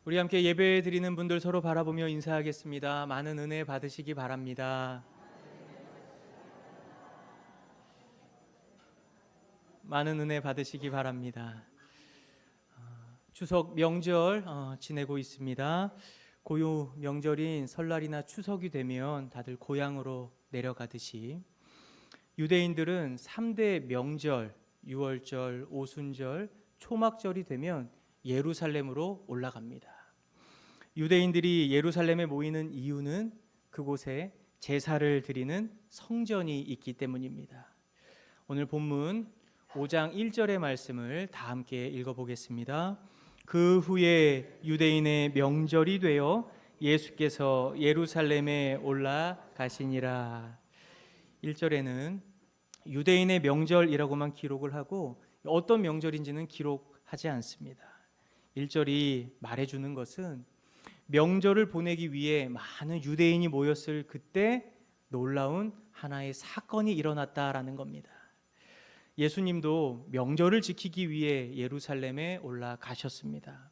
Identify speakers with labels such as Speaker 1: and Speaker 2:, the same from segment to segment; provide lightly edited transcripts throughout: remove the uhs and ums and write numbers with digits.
Speaker 1: 우리 함께 예배 드리는 분들 서로 바라보며 인사하겠습니다. 많은 은혜 받으시기 바랍니다. 많은 은혜 받으시기 바랍니다. 추석 명절 지내고 있습니다. 고유 명절인 설날이나 추석이 되면 다들 고향으로 내려가듯이 유대인들은 3대 명절, 유월절, 오순절, 초막절이 되면 예루살렘으로 올라갑니다. 유대인들이 예루살렘에 모이는 이유는 그곳에 제사를 드리는 성전이 있기 때문입니다. 오늘 본문 5장 1절의 말씀을 다 함께 읽어보겠습니다. 그 후에 유대인의 명절이 되어 예수께서 예루살렘에 올라가시니라. 1절에는 유대인의 명절이라고만 기록을 하고 어떤 명절인지는 기록하지 않습니다. 1절이 말해주는 것은 명절을 보내기 위해 많은 유대인이 모였을 그때 놀라운 하나의 사건이 일어났다라는 겁니다. 예수님도 명절을 지키기 위해 예루살렘에 올라가셨습니다.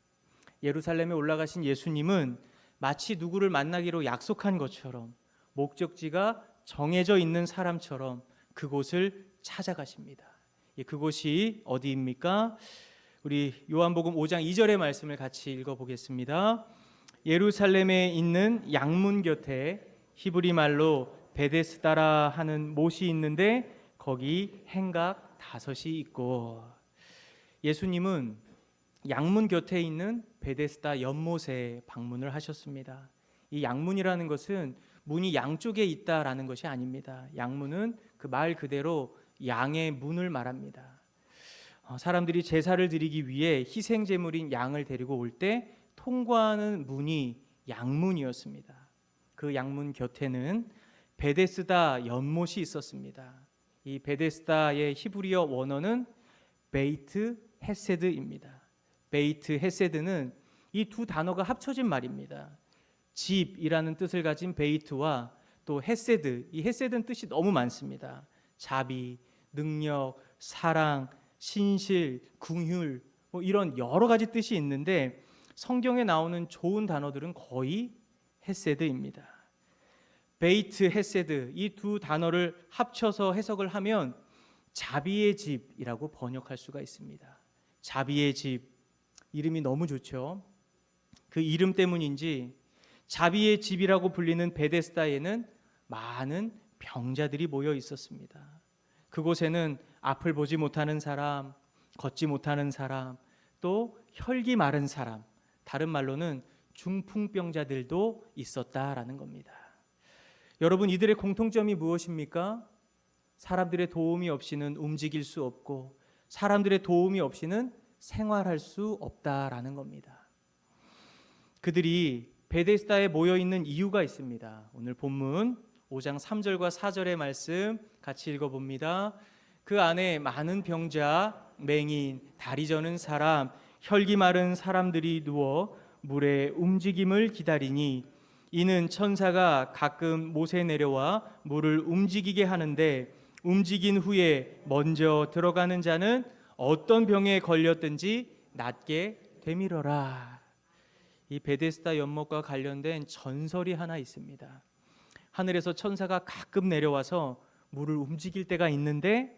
Speaker 1: 예루살렘에 올라가신 예수님은 마치 누구를 만나기로 약속한 것처럼 목적지가 정해져 있는 사람처럼 그곳을 찾아가십니다. 그곳이 어디입니까? 우리 요한복음 5장 2절의 말씀을 같이 읽어보겠습니다. 예루살렘에 있는 양문 곁에 히브리 말로 베데스다라 하는 못이 있는데 거기 행각 5이 있고, 예수님은 양문 곁에 있는 베데스다 연못에 방문을 하셨습니다. 이 양문이라는 것은 문이 양쪽에 있다라는 것이 아닙니다. 양문은 그 말 그대로 양의 문을 말합니다. 사람들이 제사를 드리기 위해 희생 제물인 양을 데리고 올 때 통과하는 문이 양문이었습니다. 그 양문 곁에는 베데스다 연못이 있었습니다. 이 베데스다의 히브리어 원어는 베이트 헤세드입니다. 베이트 헤세드는 이 두 단어가 합쳐진 말입니다. 집이라는 뜻을 가진 베이트와 또 헤세드, 이 헤세드는 뜻이 너무 많습니다. 자비, 능력, 사랑, 신실, 긍휼, 이런 여러 가지 뜻이 있는데 성경에 나오는 좋은 단어들은 거의 헤세드입니다. 베이트, 헤세드, 이 두 단어를 합쳐서 해석을 하면 자비의 집이라고 번역할 수가 있습니다. 자비의 집, 이름이 너무 좋죠. 그 이름 때문인지 자비의 집이라고 불리는 베데스다에는 많은 병자들이 모여 있었습니다. 그곳에는 앞을 보지 못하는 사람, 걷지 못하는 사람, 또 혈기 마른 사람, 다른 말로는 중풍병자들도 있었다라는 겁니다. 여러분, 이들의 공통점이 무엇입니까? 사람들의 도움이 없이는 움직일 수 없고 사람들의 도움이 없이는 생활할 수 없다라는 겁니다. 그들이 베데스다에 모여 있는 이유가 있습니다. 오늘 본문 5장 3절과 4절의 말씀 같이 읽어봅니다. 그 안에 많은 병자, 맹인, 다리 저는 사람, 혈기 마른 사람들이 누워 물의 움직임을 기다리니 이는 천사가 가끔 못에 내려와 물을 움직이게 하는데 움직인 후에 먼저 들어가는 자는 어떤 병에 걸렸든지 낫게 되밀어라. 이 베데스다 연못과 관련된 전설이 하나 있습니다. 하늘에서 천사가 가끔 내려와서 물을 움직일 때가 있는데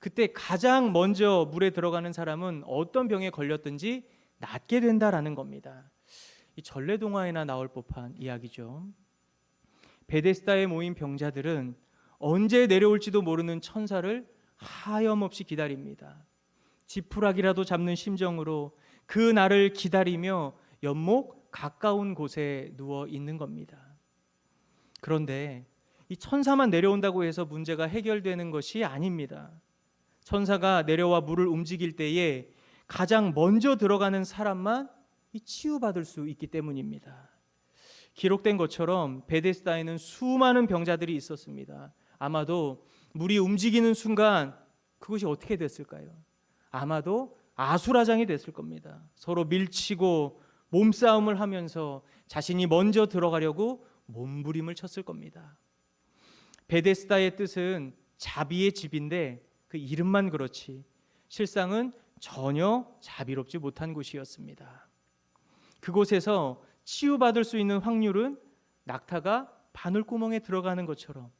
Speaker 1: 그때 가장 먼저 물에 들어가는 사람은 어떤 병에 걸렸든지 낫게 된다라는 겁니다. 이 전래동화에나 나올 법한 이야기죠. 베데스다에 모인 병자들은 언제 내려올지도 모르는 천사를 하염없이 기다립니다. 지푸라기라도 잡는 심정으로 그 날을 기다리며 연못 가까운 곳에 누워 있는 겁니다. 그런데 이 천사만 내려온다고 해서 문제가 해결되는 것이 아닙니다. 천사가 내려와 물을 움직일 때에 가장 먼저 들어가는 사람만 치유받을 수 있기 때문입니다. 기록된 것처럼 베데스다에는 수많은 병자들이 있었습니다. 아마도 물이 움직이는 순간 그것이 어떻게 됐을까요? 아마도 아수라장이 됐을 겁니다. 서로 밀치고 몸싸움을 하면서 자신이 먼저 들어가려고 몸부림을 쳤을 겁니다. 베데스다의 뜻은 자비의 집인데 그 이름만 그렇지 실상은 전혀 자비롭지 못한 곳이었습니다. 그곳에서 치유받을 수 있는 확률은 낙타가 바늘구멍에 들어가는 것처럼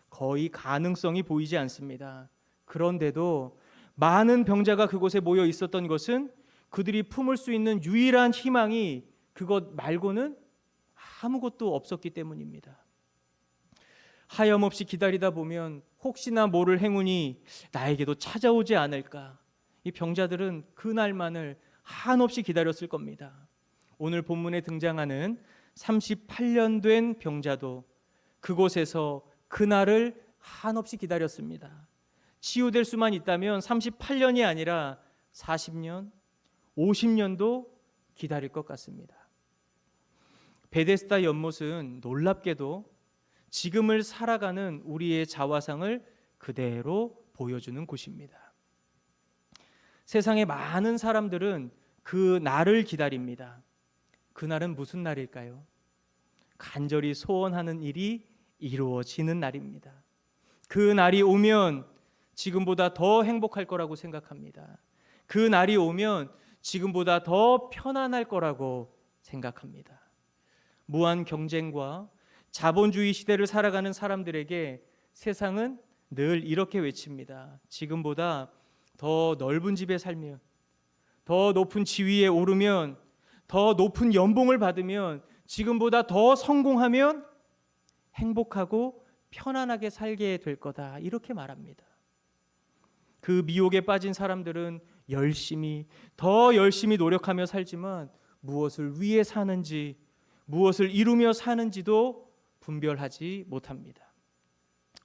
Speaker 1: 거의 가능성이 보이지 않습니다. 그런데도 많은 병자가 그곳에 모여 있었던 것은 그들이 품을 수 있는 유일한 희망이 그것 말고는 아무것도 없었기 때문입니다. 하염없이 기다리다 보면 혹시나 모를 행운이 나에게도 찾아오지 않을까. 이 병자들은 그날만을 한없이 기다렸을 겁니다. 오늘 본문에 등장하는 38년 된 병자도 그곳에서 그날을 한없이 기다렸습니다. 치유될 수만 있다면 38년이 아니라 40년, 50년도 기다릴 것 같습니다. 베데스다 연못은 놀랍게도 지금을 살아가는 우리의 자화상을 그대로 보여주는 곳입니다. 세상의 많은 사람들은 그 날을 기다립니다. 그 날은 무슨 날일까요? 간절히 소원하는 일이 이루어지는 날입니다. 그 날이 오면 지금보다 더 행복할 거라고 생각합니다. 그 날이 오면 지금보다 더 편안할 거라고 생각합니다. 무한 경쟁과 자본주의 시대를 살아가는 사람들에게 세상은 늘 이렇게 외칩니다. 지금보다 더 넓은 집에 살면, 더 높은 지위에 오르면, 더 높은 연봉을 받으면, 지금보다 더 성공하면 행복하고 편안하게 살게 될 거다. 이렇게 말합니다. 그 미혹에 빠진 사람들은 더 열심히 노력하며 살지만 무엇을 위해 사는지, 무엇을 이루며 사는지도 분별하지 못합니다.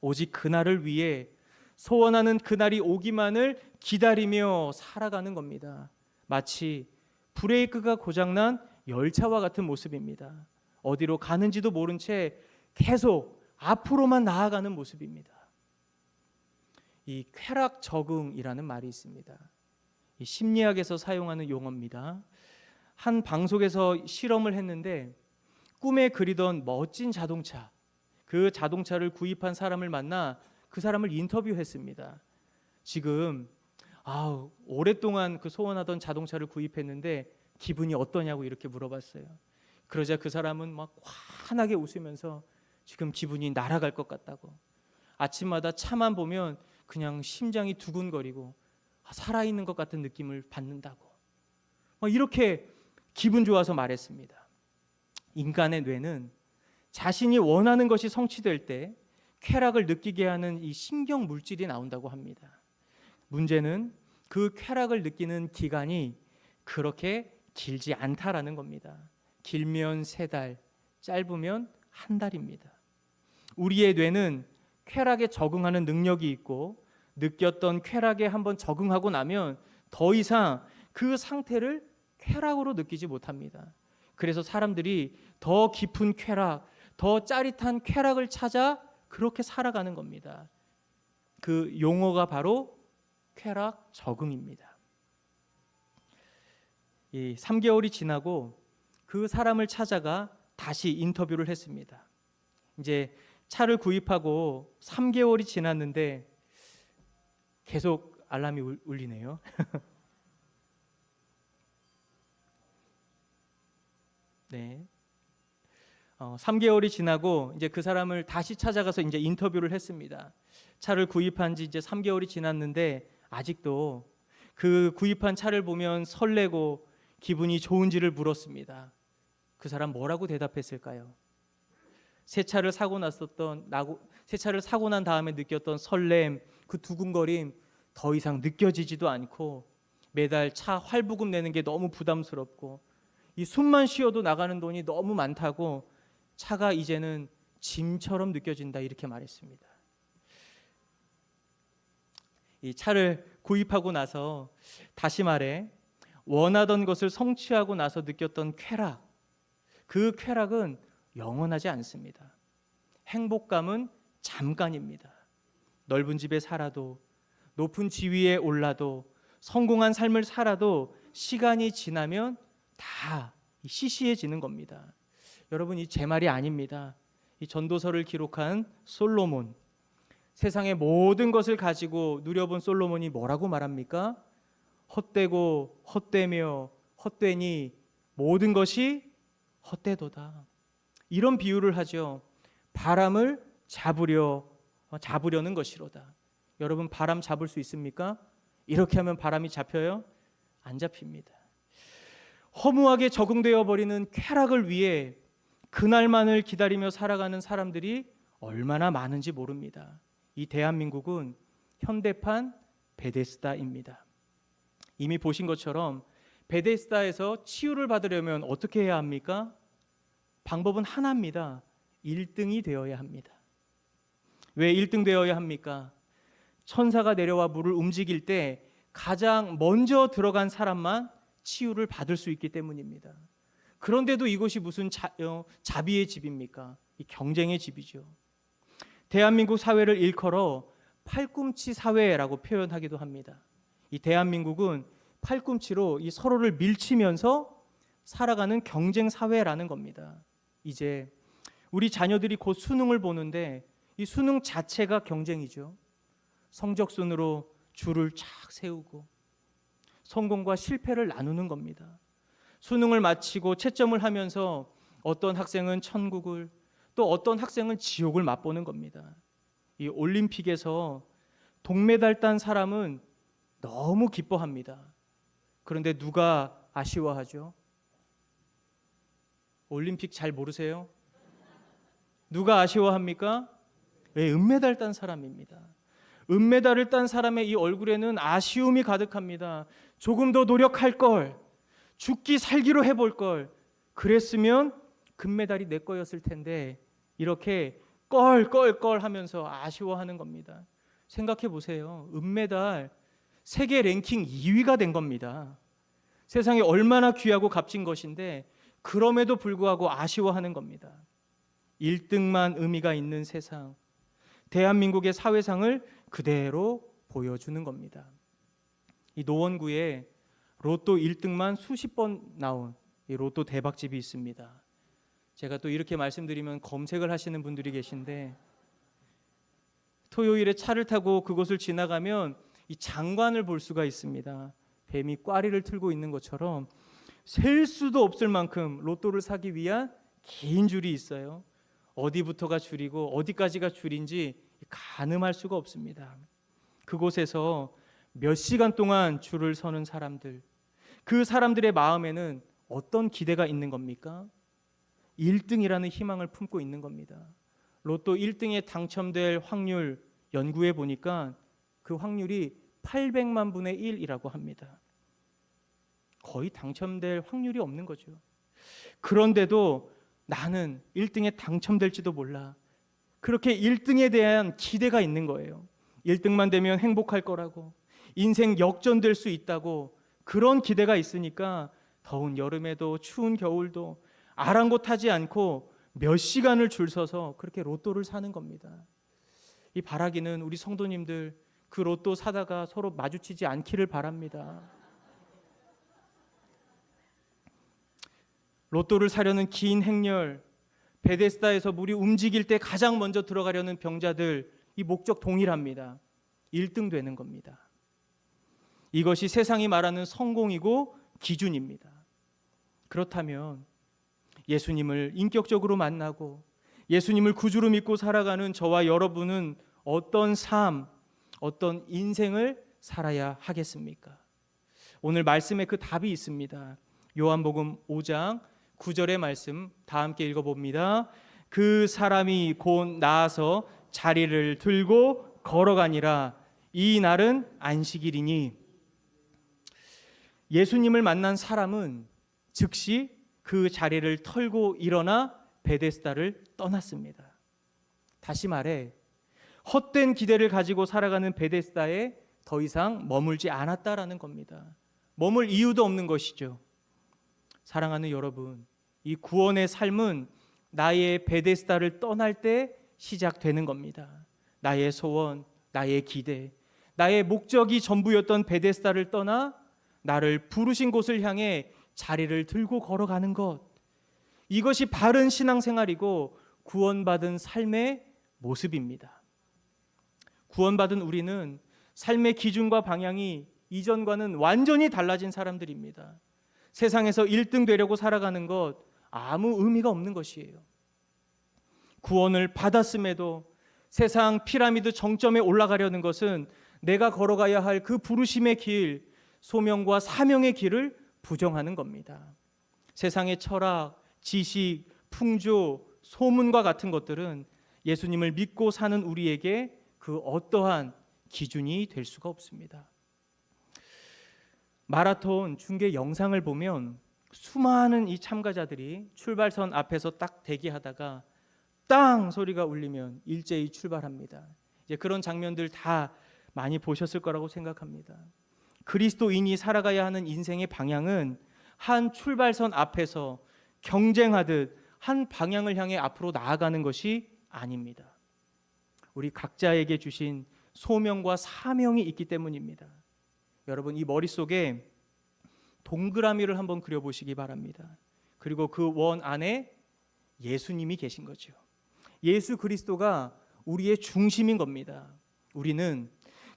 Speaker 1: 오직 그날을 위해 소원하는 그날이 오기만을 기다리며 살아가는 겁니다. 마치 브레이크가 고장난 열차와 같은 모습입니다. 어디로 가는지도 모른 채 계속 앞으로만 나아가는 모습입니다. 이 쾌락 적응이라는 말이 있습니다. 이 심리학에서 사용하는 용어입니다. 한 방송에서 실험을 했는데 꿈에 그리던 멋진 자동차, 그 자동차를 구입한 사람을 만나 그 사람을 인터뷰했습니다. 지금 오랫동안 그 소원하던 자동차를 구입했는데 기분이 어떠냐고 이렇게 물어봤어요. 그러자 그 사람은 막 환하게 웃으면서 지금 기분이 날아갈 것 같다고, 아침마다 차만 보면 그냥 심장이 두근거리고 살아있는 것 같은 느낌을 받는다고, 이렇게 기분 좋아서 말했습니다. 인간의 뇌는 자신이 원하는 것이 성취될 때 쾌락을 느끼게 하는 이 신경 물질이 나온다고 합니다. 문제는 그 쾌락을 느끼는 기간이 그렇게 길지 않다라는 겁니다. 길면 3달, 짧으면 1달입니다. 우리의 뇌는 쾌락에 적응하는 능력이 있고 느꼈던 쾌락에 한번 적응하고 나면 더 이상 그 상태를 쾌락으로 느끼지 못합니다. 그래서 사람들이 더 깊은 쾌락, 더 짜릿한 쾌락을 찾아 그렇게 살아가는 겁니다. 그 용어가 바로 쾌락 적응입니다. 이 3개월이 지나고 그 사람을 찾아가 다시 인터뷰를 했습니다. 이제 차를 구입하고 3개월이 지났는데 계속 알람이 울리네요. 네. 3개월이 지나고 이제 그 사람을 다시 찾아가서 이제 인터뷰를 했습니다. 차를 구입한 지 이제 3개월이 지났는데 아직도 그 구입한 차를 보면 설레고 기분이 좋은지를 물었습니다. 그 사람 뭐라고 대답했을까요? 새 차를 사고 난 다음에 느꼈던 설렘, 그 두근거림 더 이상 느껴지지도 않고 매달 차 할부금 내는 게 너무 부담스럽고 이 숨만 쉬어도 나가는 돈이 너무 많다고 차가 이제는 짐처럼 느껴진다, 이렇게 말했습니다. 이 차를 구입하고 나서, 다시 말해 원하던 것을 성취하고 나서 느꼈던 쾌락, 그 쾌락은 영원하지 않습니다. 행복감은 잠깐입니다. 넓은 집에 살아도, 높은 지위에 올라도, 성공한 삶을 살아도 시간이 지나면 다 시시해지는 겁니다. 여러분, 이 제 말이 아닙니다. 이 전도서를 기록한 솔로몬, 세상의 모든 것을 가지고 누려본 솔로몬이 뭐라고 말합니까? 헛되고 헛되며 헛되니 모든 것이 헛되도다. 이런 비유를 하죠. 바람을 잡으려는 것이로다. 여러분, 바람 잡을 수 있습니까? 이렇게 하면 바람이 잡혀요? 안 잡힙니다. 허무하게 적응되어 버리는 쾌락을 위해 그날만을 기다리며 살아가는 사람들이 얼마나 많은지 모릅니다. 이 대한민국은 현대판 베데스다입니다. 이미 보신 것처럼 베데스다에서 치유를 받으려면 어떻게 해야 합니까? 방법은 하나입니다. 1등이 되어야 합니다. 왜 1등 되어야 합니까? 천사가 내려와 물을 움직일 때 가장 먼저 들어간 사람만 치유를 받을 수 있기 때문입니다. 그런데도 이것이 무슨 자비의 집입니까? 이 경쟁의 집이죠. 대한민국 사회를 일컬어 팔꿈치 사회라고 표현하기도 합니다. 이 대한민국은 팔꿈치로 이 서로를 밀치면서 살아가는 경쟁 사회라는 겁니다. 이제 우리 자녀들이 곧 수능을 보는데 이 수능 자체가 경쟁이죠. 성적순으로 줄을 쫙 세우고 성공과 실패를 나누는 겁니다. 수능을 마치고 채점을 하면서 어떤 학생은 천국을, 또 어떤 학생은 지옥을 맛보는 겁니다. 이 올림픽에서 동메달 딴 사람은 너무 기뻐합니다. 그런데 누가 아쉬워하죠? 올림픽 잘 모르세요? 누가 아쉬워합니까? 은메달 딴 사람입니다. 은메달을 딴 사람의 이 얼굴에는 아쉬움이 가득합니다. 조금 더 노력할 걸, 죽기 살기로 해볼 걸, 그랬으면 금메달이 내 거였을 텐데, 이렇게 껄껄껄 하면서 아쉬워하는 겁니다. 생각해 보세요. 은메달 세계 랭킹 2위가 된 겁니다. 세상에 얼마나 귀하고 값진 것인데 그럼에도 불구하고 아쉬워하는 겁니다. 1등만 의미가 있는 세상, 대한민국의 사회상을 그대로 보여주는 겁니다. 이 노원구에 로또 1등만 수십 번 나온 이 로또 대박집이 있습니다. 제가 또 이렇게 말씀드리면 검색을 하시는 분들이 계신데, 토요일에 차를 타고 그곳을 지나가면 이 장관을 볼 수가 있습니다. 뱀이 꽈리를 틀고 있는 것처럼 셀 수도 없을 만큼 로또를 사기 위한 긴 줄이 있어요. 어디부터가 줄이고 어디까지가 줄인지 가늠할 수가 없습니다. 그곳에서 몇 시간 동안 줄을 서는 사람들, 그 사람들의 마음에는 어떤 기대가 있는 겁니까? 1등이라는 희망을 품고 있는 겁니다. 로또 1등에 당첨될 확률 연구해 보니까 그 확률이 800만 분의 1이라고 합니다. 거의 당첨될 확률이 없는 거죠. 그런데도 나는 1등에 당첨될지도 몰라. 그렇게 1등에 대한 기대가 있는 거예요. 1등만 되면 행복할 거라고, 인생 역전될 수 있다고, 그런 기대가 있으니까 더운 여름에도 추운 겨울도 아랑곳하지 않고 몇 시간을 줄 서서 그렇게 로또를 사는 겁니다. 이 바라기는 우리 성도님들 그 로또 사다가 서로 마주치지 않기를 바랍니다. 로또를 사려는 긴 행렬, 베데스다에서 물이 움직일 때 가장 먼저 들어가려는 병자들, 이 목적 동일합니다. 1등 되는 겁니다. 이것이 세상이 말하는 성공이고 기준입니다. 그렇다면 예수님을 인격적으로 만나고 예수님을 구주로 믿고 살아가는 저와 여러분은 어떤 삶, 어떤 인생을 살아야 하겠습니까? 오늘 말씀에 그 답이 있습니다. 요한복음 5장 9절의 말씀 다 함께 읽어봅니다. 그 사람이 곧 나아서 자리를 들고 걸어가니라. 이 날은 안식일이니. 예수님을 만난 사람은 즉시 그 자리를 털고 일어나 베데스다를 떠났습니다. 다시 말해 헛된 기대를 가지고 살아가는 베데스다에 더 이상 머물지 않았다라는 겁니다. 머물 이유도 없는 것이죠. 사랑하는 여러분, 이 구원의 삶은 나의 베데스다를 떠날 때 시작되는 겁니다. 나의 소원, 나의 기대, 나의 목적이 전부였던 베데스다를 떠나 나를 부르신 곳을 향해 자리를 들고 걸어가는 것, 이것이 바른 신앙생활이고 구원받은 삶의 모습입니다. 구원받은 우리는 삶의 기준과 방향이 이전과는 완전히 달라진 사람들입니다. 세상에서 1등 되려고 살아가는 것 아무 의미가 없는 것이에요. 구원을 받았음에도 세상 피라미드 정점에 올라가려는 것은 내가 걸어가야 할 그 부르심의 길, 소명과 사명의 길을 부정하는 겁니다. 세상의 철학, 지식, 풍조, 소문과 같은 것들은 예수님을 믿고 사는 우리에게 그 어떠한 기준이 될 수가 없습니다. 마라톤 중계 영상을 보면 수많은 이 참가자들이 출발선 앞에서 딱 대기하다가 땅 소리가 울리면 일제히 출발합니다. 이제 그런 장면들 다 많이 보셨을 거라고 생각합니다. 그리스도인이 살아가야 하는 인생의 방향은 한 출발선 앞에서 경쟁하듯 한 방향을 향해 앞으로 나아가는 것이 아닙니다. 우리 각자에게 주신 소명과 사명이 있기 때문입니다. 여러분, 이 머릿속에 동그라미를 한번 그려보시기 바랍니다. 그리고 그 원 안에 예수님이 계신 거죠. 예수 그리스도가 우리의 중심인 겁니다. 우리는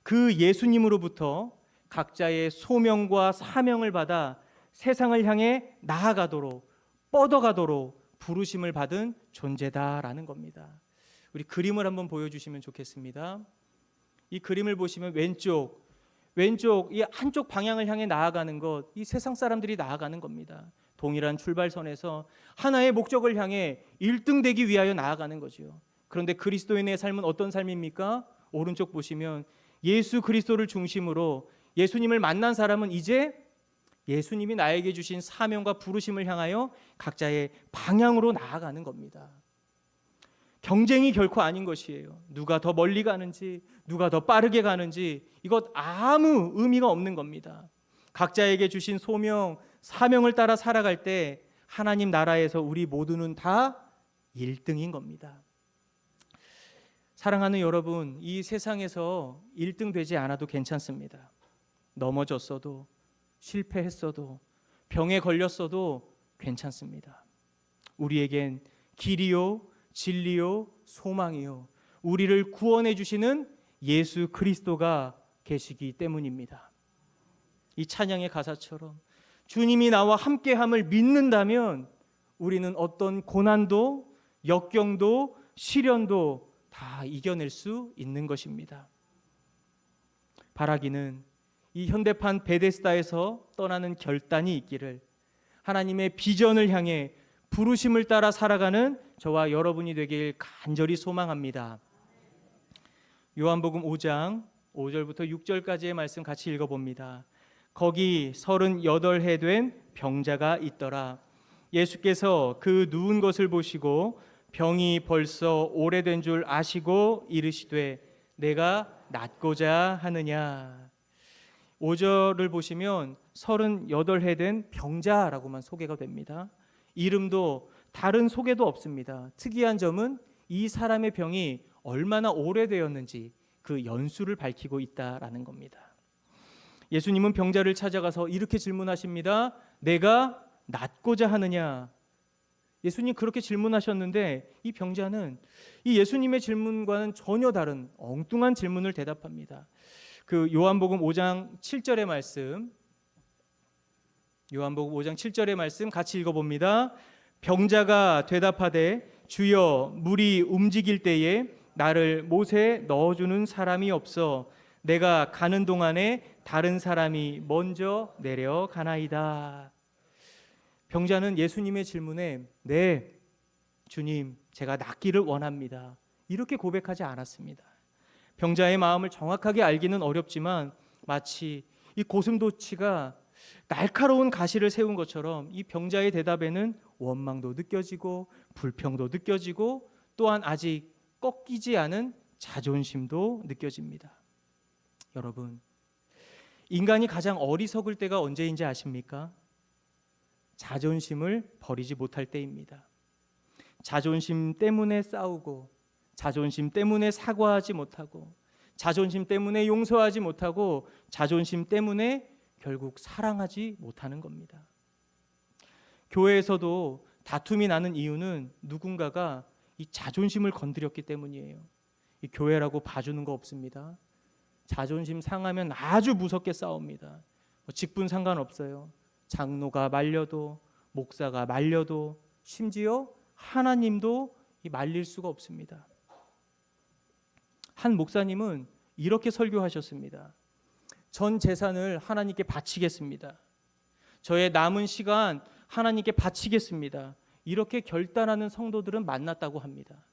Speaker 1: 그 예수님으로부터 각자의 소명과 사명을 받아 세상을 향해 나아가도록, 뻗어가도록 부르심을 받은 존재다라는 겁니다. 우리 그림을 한번 보여주시면 좋겠습니다. 이 그림을 보시면 왼쪽 이 한쪽 방향을 향해 나아가는 것, 이 세상 사람들이 나아가는 겁니다. 동일한 출발선에서 하나의 목적을 향해 1등 되기 위하여 나아가는 거죠. 그런데 그리스도인의 삶은 어떤 삶입니까? 오른쪽 보시면 예수 그리스도를 중심으로 예수님을 만난 사람은 이제 예수님이 나에게 주신 사명과 부르심을 향하여 각자의 방향으로 나아가는 겁니다. 경쟁이 결코 아닌 것이에요. 누가 더 멀리 가는지, 누가 더 빠르게 가는지 이것 아무 의미가 없는 겁니다. 각자에게 주신 소명, 사명을 따라 살아갈 때 하나님 나라에서 우리 모두는 다 1등인 겁니다. 사랑하는 여러분, 이 세상에서 1등 되지 않아도 괜찮습니다. 넘어졌어도, 실패했어도, 병에 걸렸어도 괜찮습니다. 우리에겐 길이요, 진리요, 소망이요, 우리를 구원해 주시는 예수 그리스도가 계시기 때문입니다. 이 찬양의 가사처럼 주님이 나와 함께함을 믿는다면 우리는 어떤 고난도, 역경도, 시련도 다 이겨낼 수 있는 것입니다. 바라기는 이 현대판 베데스다에서 떠나는 결단이 있기를, 하나님의 비전을 향해 부르심을 따라 살아가는 저와 여러분이 되길 간절히 소망합니다. 요한복음 5장 5절부터 6절까지의 말씀 같이 읽어봅니다. 거기 38해 된 병자가 있더라. 예수께서 그 누운 것을 보시고 병이 벌써 오래된 줄 아시고 이르시되 내가 낫고자 하느냐. 5절을 보시면 38해 된 병자라고만 소개가 됩니다. 이름도 다른 소개도 없습니다. 특이한 점은 이 사람의 병이 얼마나 오래되었는지 그 연수를 밝히고 있다라는 겁니다. 예수님은 병자를 찾아가서 이렇게 질문하십니다. 내가 낫고자 하느냐? 예수님 그렇게 질문하셨는데 이 병자는 이 예수님의 질문과는 전혀 다른 엉뚱한 질문을 대답합니다. 그 요한복음 5장 7절의 말씀, 요한복음 5장 7절의 말씀 같이 읽어봅니다. 병자가 대답하되 주여, 물이 움직일 때에 나를 못에 넣어주는 사람이 없어 내가 가는 동안에 다른 사람이 먼저 내려가나이다. 병자는 예수님의 질문에 네, 주님, 제가 낫기를 원합니다, 이렇게 고백하지 않았습니다. 병자의 마음을 정확하게 알기는 어렵지만 마치 이 고슴도치가 날카로운 가시를 세운 것처럼 이 병자의 대답에는 원망도 느껴지고 불평도 느껴지고 또한 아직 꺾이지 않은 자존심도 느껴집니다. 여러분, 인간이 가장 어리석을 때가 언제인지 아십니까? 자존심을 버리지 못할 때입니다. 자존심 때문에 싸우고, 자존심 때문에 사과하지 못하고, 자존심 때문에 용서하지 못하고, 자존심 때문에 결국 사랑하지 못하는 겁니다. 교회에서도 다툼이 나는 이유는 누군가가 이 자존심을 건드렸기 때문이에요. 이 교회라고 봐주는 거 없습니다. 자존심 상하면 아주 무섭게 싸웁니다. 직분 상관없어요. 장로가 말려도, 목사가 말려도, 심지어 하나님도 말릴 수가 없습니다. 한 목사님은 이렇게 설교하셨습니다. 전 재산을 하나님께 바치겠습니다. 저의 남은 시간 하나님께 바치겠습니다. 이렇게 결단하는 성도들은 만났다고 합니다.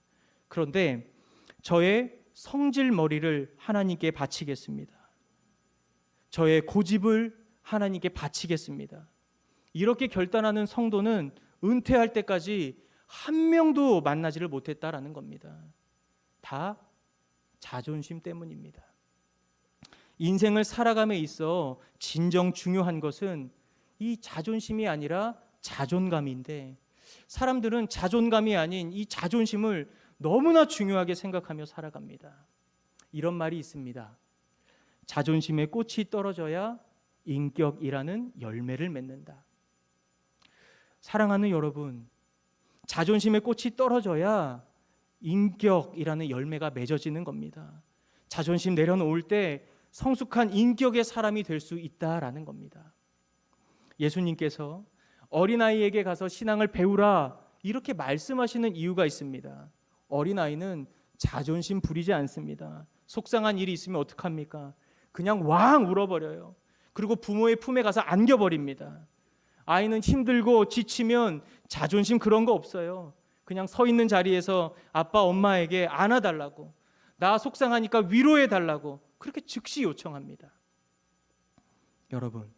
Speaker 1: 그런데 저의 성질머리를 하나님께 바치겠습니다. 저의 고집을 하나님께 바치겠습니다. 이렇게 결단하는 성도는 은퇴할 때까지 한 명도 만나지를 못했다라는 겁니다. 다 자존심 때문입니다. 인생을 살아감에 있어 진정 중요한 것은 이 자존심이 아니라 자존감인데, 사람들은 자존감이 아닌 이 자존심을 너무나 중요하게 생각하며 살아갑니다. 이런 말이 있습니다. 자존심의 꽃이 떨어져야 인격이라는 열매를 맺는다. 사랑하는 여러분, 자존심의 꽃이 떨어져야 인격이라는 열매가 맺어지는 겁니다. 자존심 내려놓을 때 성숙한 인격의 사람이 될 수 있다라는 겁니다. 예수님께서 어린아이에게 가서 신앙을 배우라 이렇게 말씀하시는 이유가 있습니다. 어린아이는 자존심 부리지 않습니다. 속상한 일이 있으면 어떡합니까? 그냥 왕 울어버려요. 그리고 부모의 품에 가서 안겨버립니다. 아이는 힘들고 지치면 자존심 그런 거 없어요. 그냥 서 있는 자리에서 아빠 엄마에게 안아달라고, 나 속상하니까 위로해달라고 그렇게 즉시 요청합니다. 여러분,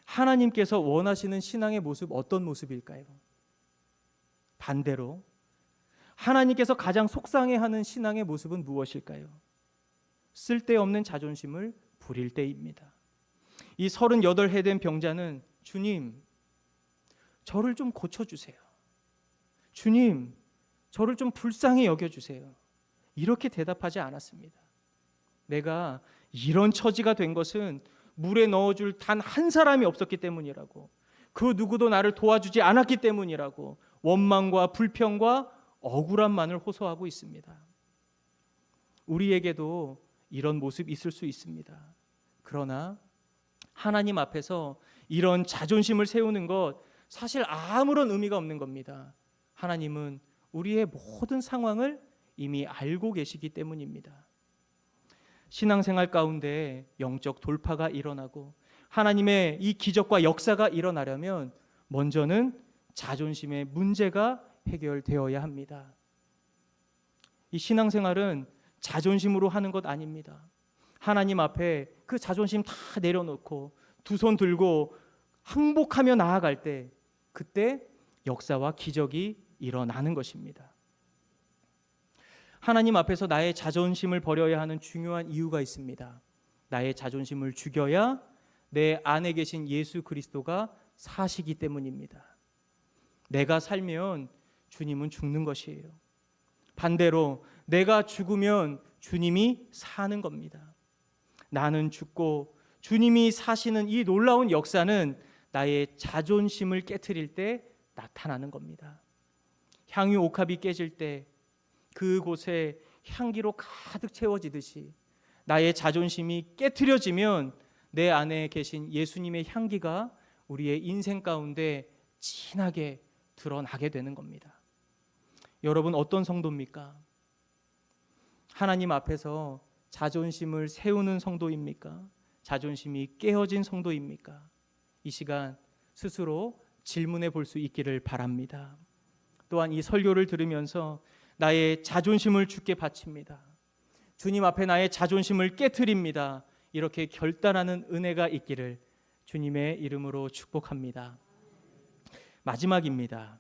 Speaker 1: 하나님께서 원하시는 신앙의 모습 어떤 모습일까요? 반대로 하나님께서 가장 속상해하는 신앙의 모습은 무엇일까요? 쓸데없는 자존심을 부릴 때입니다. 이 38해 된 병자는 주님, 저를 좀 고쳐주세요. 주님, 저를 좀 불쌍히 여겨주세요. 이렇게 대답하지 않았습니다. 내가 이런 처지가 된 것은 물에 넣어줄 단 한 사람이 없었기 때문이라고, 그 누구도 나를 도와주지 않았기 때문이라고 원망과 불평과 억울함만을 호소하고 있습니다. 우리에게도 이런 모습이 있을 수 있습니다. 그러나 하나님 앞에서 이런 자존심을 세우는 것 사실 아무런 의미가 없는 겁니다. 하나님은 우리의 모든 상황을 이미 알고 계시기 때문입니다. 신앙생활 가운데 영적 돌파가 일어나고 하나님의 이 기적과 역사가 일어나려면 먼저는 자존심의 문제가 해결되어야 합니다. 이 신앙생활은 자존심으로 하는 것 아닙니다. 하나님 앞에 그 자존심 다 내려놓고 두 손 들고 항복하며 나아갈 때, 그때 역사와 기적이 일어나는 것입니다. 하나님 앞에서 나의 자존심을 버려야 하는 중요한 이유가 있습니다. 나의 자존심을 죽여야 내 안에 계신 예수 그리스도가 사시기 때문입니다. 내가 살면 주님은 죽는 것이에요. 반대로 내가 죽으면 주님이 사는 겁니다. 나는 죽고 주님이 사시는 이 놀라운 역사는 나의 자존심을 깨트릴 때 나타나는 겁니다. 향유 옥합이 깨질 때 그곳에 향기로 가득 채워지듯이 나의 자존심이 깨트려지면 내 안에 계신 예수님의 향기가 우리의 인생 가운데 진하게 드러나게 되는 겁니다. 여러분, 어떤 성도입니까? 하나님 앞에서 자존심을 세우는 성도입니까? 자존심이 깨어진 성도입니까? 이 시간 스스로 질문해 볼 수 있기를 바랍니다. 또한 이 설교를 들으면서 나의 자존심을 주께 바칩니다. 주님 앞에 나의 자존심을 깨트립니다. 이렇게 결단하는 은혜가 있기를 주님의 이름으로 축복합니다. 마지막입니다.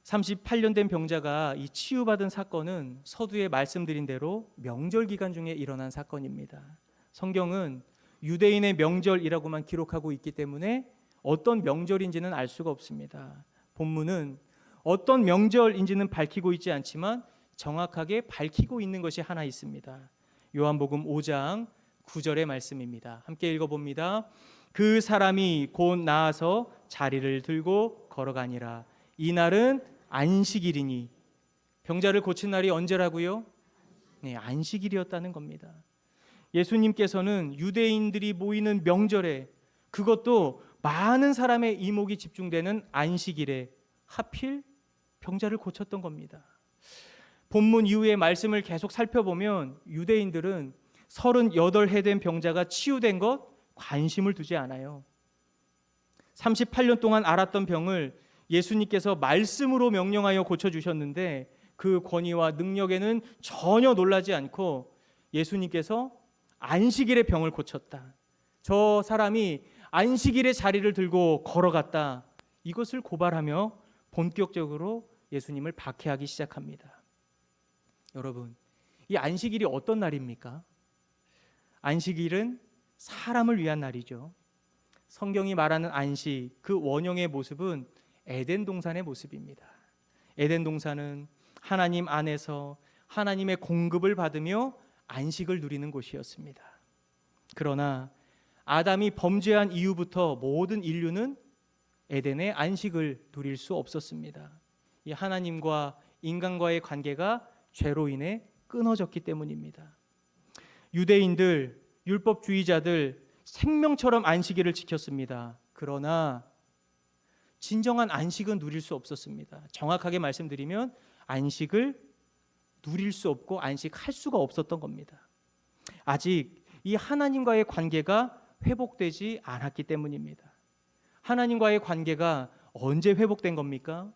Speaker 1: 38년 된 병자가 이 치유받은 사건은 서두에 말씀드린 대로 명절 기간 중에 일어난 사건입니다. 성경은 유대인의 명절이라고만 기록하고 있기 때문에 어떤 명절인지는 알 수가 없습니다. 본문은 어떤 명절인지는 밝히고 있지 않지만 정확하게 밝히고 있는 것이 하나 있습니다. 요한복음 5장 9절의 말씀입니다. 함께 읽어봅니다. 그 사람이 곧 나아서 자리를 들고 걸어가니라. 이날은 안식일이니. 병자를 고친 날이 언제라고요? 네, 안식일이었다는 겁니다. 예수님께서는 유대인들이 모이는 명절에, 그것도 많은 사람의 이목이 집중되는 안식일에 하필 병자를 고쳤던 겁니다. 본문 이후의 말씀을 계속 살펴보면 유대인들은 38해 된 병자가 치유된 것 관심을 두지 않아요. 38년 동안 앓았던 병을 예수님께서 말씀으로 명령하여 고쳐주셨는데 그 권위와 능력에는 전혀 놀라지 않고 예수님께서 안식일에 병을 고쳤다, 저 사람이 안식일에 자리를 들고 걸어갔다, 이것을 고발하며 본격적으로 예수님을 박해하기 시작합니다. 여러분, 이 안식일이 어떤 날입니까? 안식일은 사람을 위한 날이죠. 성경이 말하는 안식, 그 원형의 모습은 에덴 동산의 모습입니다. 에덴 동산은 하나님 안에서 하나님의 공급을 받으며 안식을 누리는 곳이었습니다. 그러나 아담이 범죄한 이후부터 모든 인류는 에덴의 안식을 누릴 수 없었습니다. 이 하나님과 인간과의 관계가 죄로 인해 끊어졌기 때문입니다. 유대인들, 율법주의자들 생명처럼 안식일을 지켰습니다. 그러나 진정한 안식은 누릴 수 없었습니다. 정확하게 말씀드리면 안식을 누릴 수 없고 안식할 수가 없었던 겁니다. 아직 이 하나님과의 관계가 회복되지 않았기 때문입니다. 하나님과의 관계가 언제 회복된 겁니까?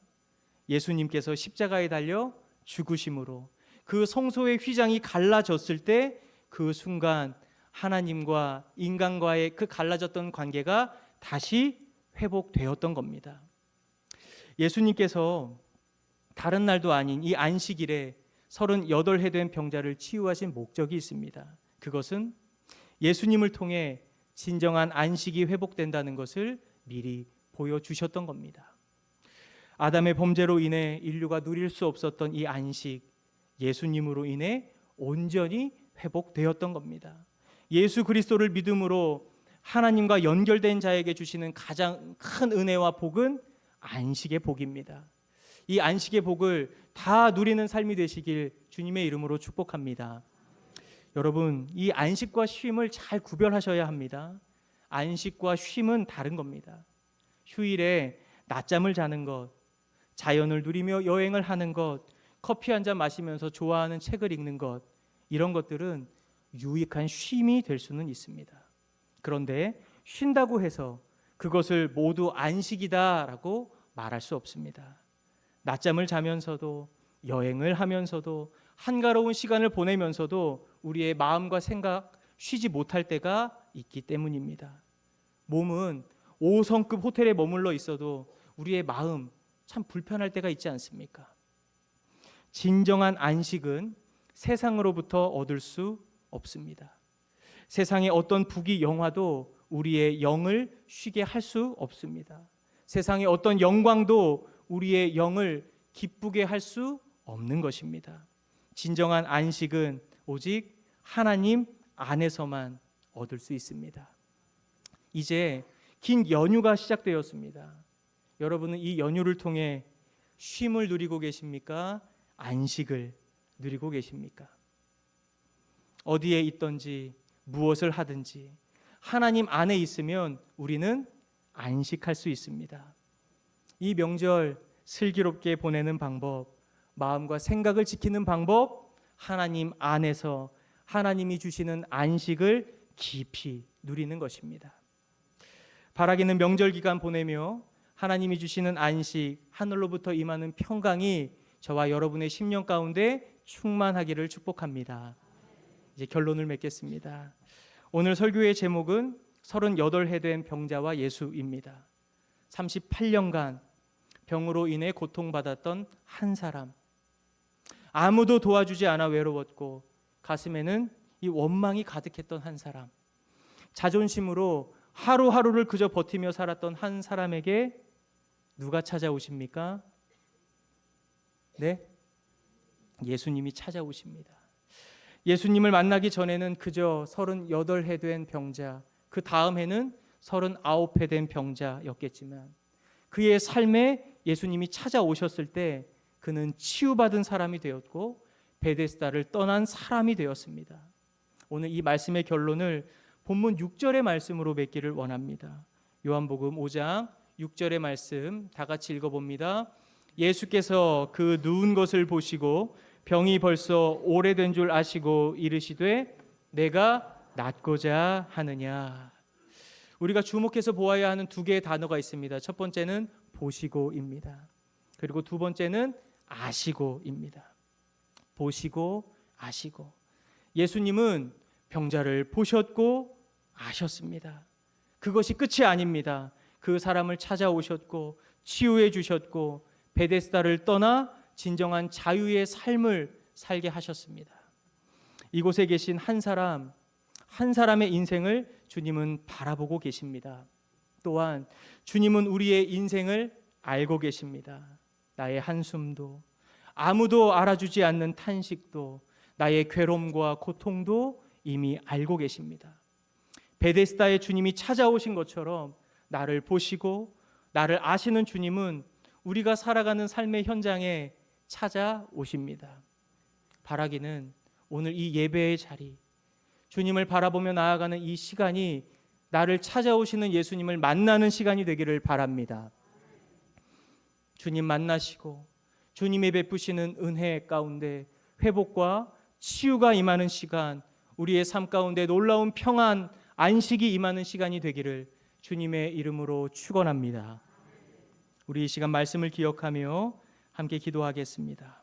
Speaker 1: 예수님께서 십자가에 달려 죽으심으로 그 성소의 휘장이 갈라졌을 때 그 순간 하나님과 인간과의 그 갈라졌던 관계가 다시 회복되었던 겁니다. 예수님께서 다른 날도 아닌 이 안식일에 38해 된 병자를 치유하신 목적이 있습니다. 그것은 예수님을 통해 진정한 안식이 회복된다는 것을 미리 보여주셨던 겁니다. 아담의 범죄로 인해 인류가 누릴 수 없었던 이 안식, 예수님으로 인해 온전히 회복되었던 겁니다. 예수 그리스도를 믿음으로 하나님과 연결된 자에게 주시는 가장 큰 은혜와 복은 안식의 복입니다. 이 안식의 복을 다 누리는 삶이 되시길 주님의 이름으로 축복합니다. 여러분, 이 안식과 쉼을 잘 구별하셔야 합니다. 안식과 쉼은 다른 겁니다. 휴일에 낮잠을 자는 것, 자연을 누리며 여행을 하는 것, 커피 한 잔 마시면서 좋아하는 책을 읽는 것, 이런 것들은 유익한 쉼이 될 수는 있습니다. 그런데 쉰다고 해서 그것을 모두 안식이다라고 말할 수 없습니다. 낮잠을 자면서도 여행을 하면서도 한가로운 시간을 보내면서도 우리의 마음과 생각 쉬지 못할 때가 있기 때문입니다. 몸은 5성급 호텔에 머물러 있어도 우리의 마음 참 불편할 때가 있지 않습니까? 진정한 안식은 세상으로부터 얻을 수 없습니다. 세상의 어떤 부귀 영화도 우리의 영을 쉬게 할 수 없습니다. 세상의 어떤 영광도 우리의 영을 기쁘게 할 수 없는 것입니다. 진정한 안식은 오직 하나님 안에서만 얻을 수 있습니다. 이제 긴 연휴가 시작되었습니다. 여러분은 이 연휴를 통해 쉼을 누리고 계십니까? 안식을 누리고 계십니까? 어디에 있든지 무엇을 하든지 하나님 안에 있으면 우리는 안식할 수 있습니다. 이 명절 슬기롭게 보내는 방법, 마음과 생각을 지키는 방법, 하나님 안에서 하나님이 주시는 안식을 깊이 누리는 것입니다. 바라기는 명절 기간 보내며 하나님이 주시는 안식, 하늘로부터 임하는 평강이 저와 여러분의 심령 가운데 충만하기를 축복합니다. 이제 결론을 맺겠습니다. 오늘 설교의 제목은 38해 된 병자와 예수입니다. 38년간 병으로 인해 고통받았던 한 사람, 아무도 도와주지 않아 외로웠고 가슴에는 이 원망이 가득했던 한 사람, 자존심으로 하루하루를 그저 버티며 살았던 한 사람에게 누가 찾아오십니까? 네? 예수님이 찾아오십니다. 예수님을 만나기 전에는 그저 38해 된 병자, 그 다음 해는 39해 된 병자였겠지만 그의 삶에 예수님이 찾아오셨을 때 그는 치유받은 사람이 되었고 베데스다를 떠난 사람이 되었습니다. 오늘 이 말씀의 결론을 본문 6절의 말씀으로 맺기를 원합니다. 요한복음 5장 6절의 말씀 다 같이 읽어봅니다. 예수께서 그 누운 것을 보시고 병이 벌써 오래된 줄 아시고 이르시되 내가 낫고자 하느냐. 우리가 주목해서 보아야 하는 두 개의 단어가 있습니다. 첫 번째는 보시고입니다. 그리고 두 번째는 아시고입니다. 보시고 아시고. 예수님은 병자를 보셨고 아셨습니다. 그것이 끝이 아닙니다. 그 사람을 찾아오셨고 치유해 주셨고 베데스다를 떠나 진정한 자유의 삶을 살게 하셨습니다. 이곳에 계신 한 사람의 인생을 주님은 바라보고 계십니다. 또한 주님은 우리의 인생을 알고 계십니다. 나의 한숨도, 아무도 알아주지 않는 탄식도, 나의 괴로움과 고통도 이미 알고 계십니다. 베데스다의 주님이 찾아오신 것처럼 나를 보시고 나를 아시는 주님은 우리가 살아가는 삶의 현장에 찾아오십니다. 바라기는 오늘 이 예배의 자리, 주님을 바라보며 나아가는 이 시간이 나를 찾아오시는 예수님을 만나는 시간이 되기를 바랍니다. 주님 만나시고 주님이 베푸시는 은혜 가운데 회복과 치유가 임하는 시간, 우리의 삶 가운데 놀라운 평안, 안식이 임하는 시간이 되기를 주님의 이름으로 축원합니다. 우리 이 시간 말씀을 기억하며 함께 기도하겠습니다.